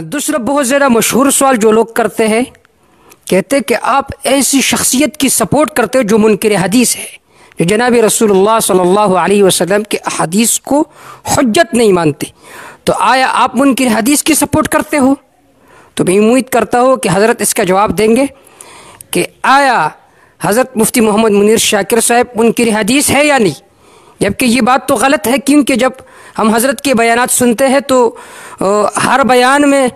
دوسرا بہت زیادہ مشہور سوال جو لوگ کرتے ہیں، کہتے کہ آپ ایسی شخصیت کی سپورٹ کرتے ہو جو منکر حدیث ہے، جو جناب رسول اللہ صلی اللہ علیہ وسلم کے احادیث کو حجت نہیں مانتے، تو آیا آپ منکر حدیث کی سپورٹ کرتے ہو؟ تو میں امید کرتا ہوں کہ حضرت اس کا جواب دیں گے کہ آیا حضرت مفتی محمد منیر شاکر صاحب منکر حدیث ہے یا نہیں؟ جبکہ یہ بات تو غلط ہے، کیونکہ جب ہم حضرت کے بیانات سنتے ہیں تو ہر بیان میں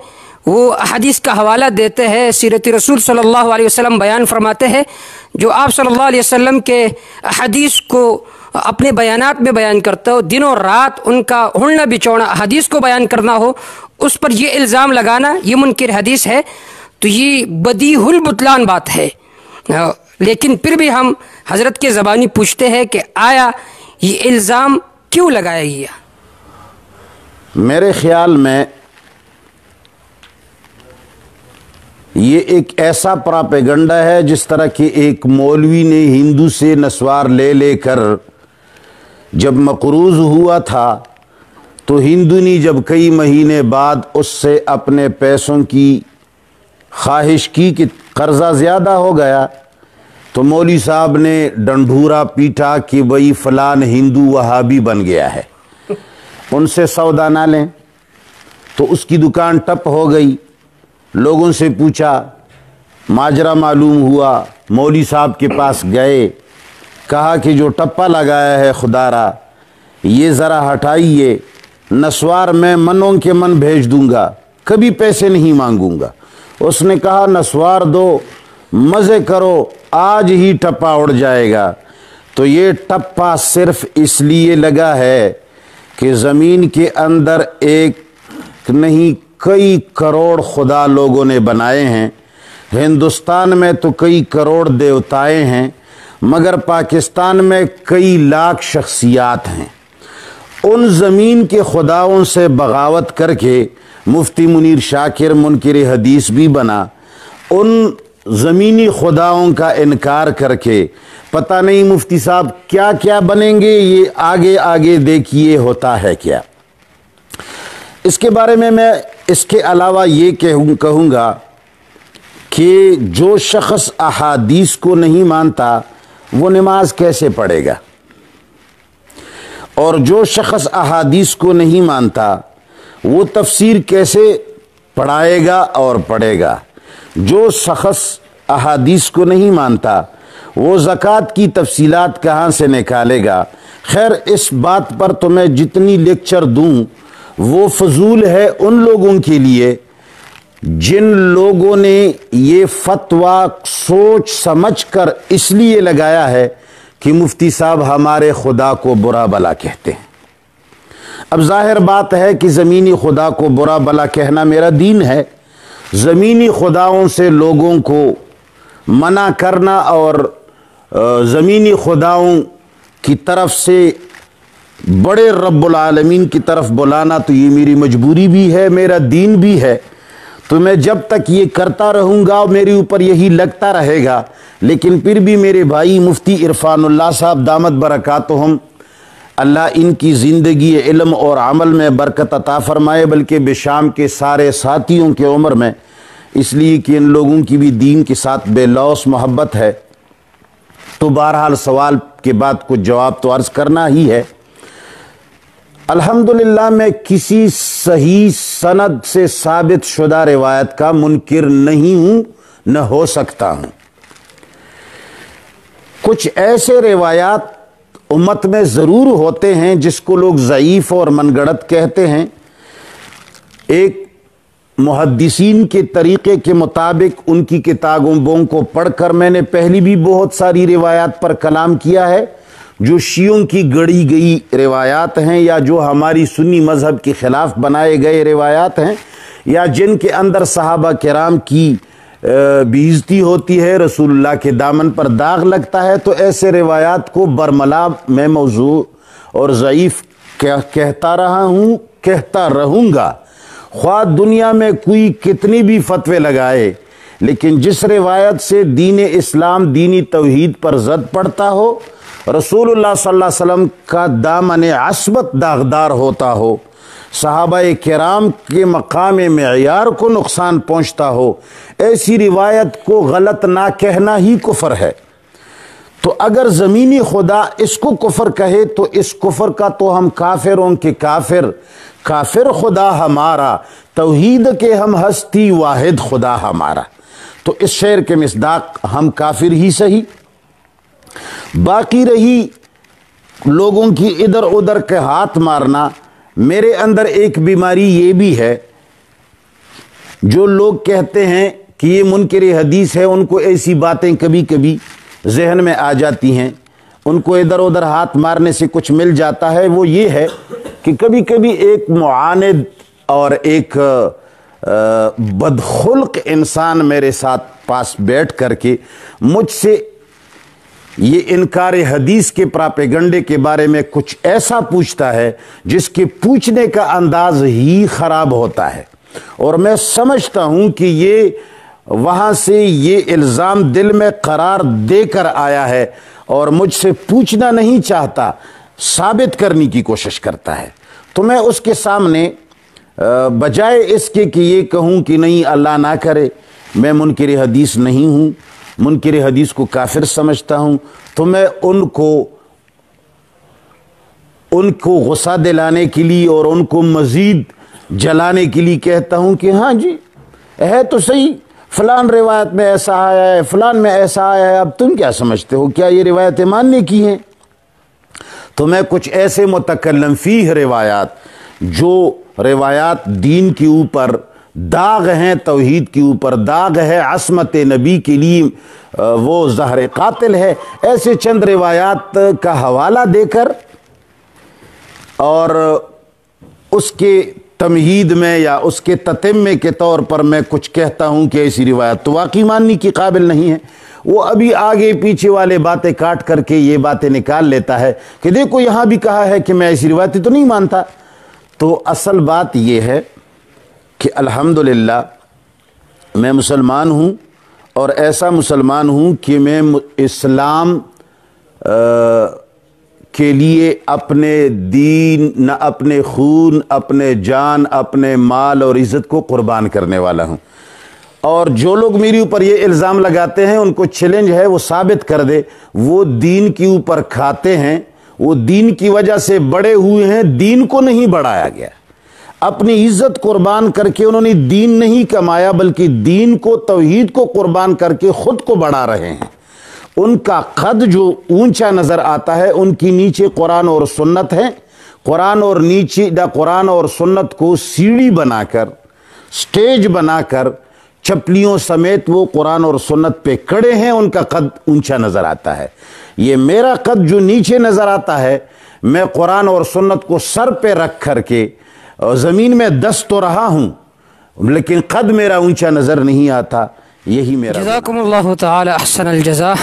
وہ حدیث کا حوالہ دیتے ہیں، سیرت رسول صلی اللہ علیہ وسلم بیان فرماتے ہیں، جو آپ صلی اللہ علیہ وسلم کے حدیث کو اپنے بیانات میں بیان کرتا ہو، دن اور رات ان کا ہلنا بچوڑنا حدیث کو بیان کرنا ہو، اس پر یہ الزام لگانا یہ منکر حدیث ہے، تو یہ بدیع البطلان بات ہے۔ لیکن پھر بھی ہم حضرت کے زبانی پوچھتے ہیں کہ آیا یہ الزام کیوں لگایا گیا؟ میرے خیال میں یہ ایک ایسا پراپیگنڈا ہے جس طرح کہ ایک مولوی نے ہندو سے نسوار لے لے کر جب مقروض ہوا تھا تو ہندو نے جب کئی مہینے بعد اس سے اپنے پیسوں کی خواہش کی کہ قرضہ زیادہ ہو گیا، تو مولوی صاحب نے ڈنڈورا پیٹا کہ بھئی فلان ہندو وہابی بن گیا ہے، ان سے سودا نہ لیں۔ تو اس کی دکان ٹپ ہو گئی، لوگوں سے پوچھا، ماجرا معلوم ہوا، مولوی صاحب کے پاس گئے، کہا کہ جو ٹپا لگایا ہے خدا را یہ ذرا ہٹائیے، نسوار میں منوں کے من بھیج دوں گا، کبھی پیسے نہیں مانگوں گا۔ اس نے کہا نسوار دو، مزے کرو، آج ہی ٹپا اڑ جائے گا۔ تو یہ ٹپا صرف اس لیے لگا ہے کہ زمین کے اندر ایک نہیں کئی کروڑ خدا لوگوں نے بنائے ہیں، ہندوستان میں تو کئی کروڑ دیوتائے ہیں، مگر پاکستان میں کئی لاکھ شخصیات ہیں۔ ان زمین کے خداؤں سے بغاوت کر کے مفتی منیر شاکر منکر حدیث بھی بنا، ان زمینی خداؤں کا انکار کر کے پتہ نہیں مفتی صاحب کیا کیا بنیں گے، یہ آگے آگے دیکھیے ہوتا ہے کیا۔ اس کے بارے میں اس کے علاوہ یہ کہوں گا کہ جو شخص احادیث کو نہیں مانتا وہ نماز کیسے پڑھے گا، اور جو شخص احادیث کو نہیں مانتا وہ تفسیر کیسے پڑھائے گا اور پڑھے گا، جو شخص احادیث کو نہیں مانتا وہ زکوٰۃ کی تفصیلات کہاں سے نکالے گا۔ خیر اس بات پر تو میں جتنی لیکچر دوں وہ فضول ہے ان لوگوں کے لیے جن لوگوں نے یہ فتویٰ سوچ سمجھ کر اس لیے لگایا ہے کہ مفتی صاحب ہمارے خدا کو برا بلا کہتے ہیں۔ اب ظاہر بات ہے کہ زمینی خدا کو برا بلا کہنا میرا دین ہے، زمینی خداؤں سے لوگوں کو منع کرنا اور زمینی خداؤں کی طرف سے بڑے رب العالمین کی طرف بلانا تو یہ میری مجبوری بھی ہے، میرا دین بھی ہے، تو میں جب تک یہ کرتا رہوں گا میرے اوپر یہی لگتا رہے گا۔ لیکن پھر بھی میرے بھائی مفتی عرفان اللہ صاحب دامت برکاتہم، اللہ ان کی زندگی علم اور عمل میں برکت عطا فرمائے، بلکہ بشام کے سارے ساتھیوں کے عمر میں، اس لیے کہ ان لوگوں کی بھی دین کے ساتھ بے لوث محبت ہے۔ تو بہرحال سوال کے بعد کچھ جواب تو عرض کرنا ہی ہے۔ الحمدللہ میں کسی صحیح سند سے ثابت شدہ روایت کا منکر نہیں ہوں، نہ ہو سکتا ہوں۔ کچھ ایسے روایات امت میں ضرور ہوتے ہیں جس کو لوگ ضعیف اور من گڑت کہتے ہیں۔ ایک محدثین کے طریقے کے مطابق ان کی کتابوں کو پڑھ کر میں نے پہلی بھی بہت ساری روایات پر کلام کیا ہے جو شیعوں کی گڑی گئی روایات ہیں، یا جو ہماری سنی مذہب کے خلاف بنائے گئے روایات ہیں، یا جن کے اندر صحابہ کرام کی بےعزتی ہوتی ہے، رسول اللہ کے دامن پر داغ لگتا ہے۔ تو ایسے روایات کو برملا میں موضوع اور ضعیف کہتا رہا ہوں، کہتا رہوں گا۔ خواہ دنیا میں کوئی کتنی بھی فتوے لگائے، لیکن جس روایت سے دین اسلام دینی توحید پر زد پڑتا ہو، رسول اللہ صلی اللہ علیہ وسلم کا دامن عصمت داغدار ہوتا ہو، صحابہ کرام کے مقام معیار کو نقصان پہنچتا ہو، ایسی روایت کو غلط نہ کہنا ہی کفر ہے۔ تو اگر زمینی خدا اس کو کفر کہے تو اس کفر کا تو ہم کافروں کے کافر خدا ہمارا، توحید کے ہم ہستی واحد خدا ہمارا، تو اس شعر کے مصداق ہم کافر ہی صحیح۔ باقی رہی لوگوں کی ادھر ادھر کے ہاتھ مارنا، میرے اندر ایک بیماری یہ بھی ہے، جو لوگ کہتے ہیں کہ یہ منکر حدیث ہے، ان کو ایسی باتیں کبھی کبھی ذہن میں آ جاتی ہیں، ان کو ادھر ادھر ہاتھ مارنے سے کچھ مل جاتا ہے۔ وہ یہ ہے کہ کبھی کبھی ایک معاند اور ایک بدخلق انسان میرے ساتھ پاس بیٹھ کر کے مجھ سے یہ انکار حدیث کے پراپیگنڈے کے بارے میں کچھ ایسا پوچھتا ہے جس کے پوچھنے کا انداز ہی خراب ہوتا ہے، اور میں سمجھتا ہوں کہ یہ وہاں سے یہ الزام دل میں قرار دے کر آیا ہے اور مجھ سے پوچھنا نہیں چاہتا، ثابت کرنے کی کوشش کرتا ہے۔ تو میں اس کے سامنے بجائے اس کے کہ یہ کہوں کہ نہیں اللہ نہ کرے میں منکر حدیث نہیں ہوں، منکر حدیث کو کافر سمجھتا ہوں، تو میں ان کو غصہ دلانے کے لیے اور ان کو مزید جلانے کے لیے کہتا ہوں کہ ہاں جی ہے تو صحیح، فلان روایت میں ایسا آیا ہے، فلان میں ایسا آیا ہے، اب تم کیا سمجھتے ہو، کیا یہ روایتیں ماننے کی ہیں؟ تو میں کچھ ایسے متکلم فیہ روایات، جو روایات دین کے اوپر داغ ہیں، توحید کے اوپر داغ ہے، عصمت نبی کے لیے وہ زہر قاتل ہے، ایسے چند روایات کا حوالہ دے کر اور اس کے تمہید میں یا اس کے تتمے کے طور پر میں کچھ کہتا ہوں کہ ایسی روایت تو واقعی ماننے کی قابل نہیں ہے۔ وہ ابھی آگے پیچھے والے باتیں کاٹ کر کے یہ باتیں نکال لیتا ہے کہ دیکھو یہاں بھی کہا ہے کہ میں ایسی روایتیں تو نہیں مانتا۔ تو اصل بات یہ ہے کہ الحمدللہ میں مسلمان ہوں، اور ایسا مسلمان ہوں کہ میں اسلام کے لیے اپنے دین، نہ اپنے خون، اپنے جان، اپنے مال اور عزت کو قربان کرنے والا ہوں۔ اور جو لوگ میرے اوپر یہ الزام لگاتے ہیں ان کو چیلنج ہے وہ ثابت کر دے وہ دین کے اوپر کھاتے ہیں، وہ دین کی وجہ سے بڑے ہوئے ہیں، دین کو نہیں بڑھایا گیا، اپنی عزت قربان کر کے انہوں نے دین نہیں کمایا بلکہ دین کو، توحید کو قربان کر کے خود کو بڑھا رہے ہیں۔ ان کا قد جو اونچا نظر آتا ہے، ان کی نیچے قرآن اور سنت ہے، قرآن اور سنت کو سیڑھی بنا کر، سٹیج بنا کر چپلیوں سمیت وہ قرآن اور سنت پہ کڑے ہیں، ان کا قد اونچا نظر آتا ہے۔ یہ میرا قد جو نیچے نظر آتا ہے، میں قرآن اور سنت کو سر پہ رکھ کر کے زمین میں دست تو رہا ہوں لیکن قد میرا اونچا نظر نہیں آتا، یہی میرا جزاکم اللہ تعالی احسن الجزاء۔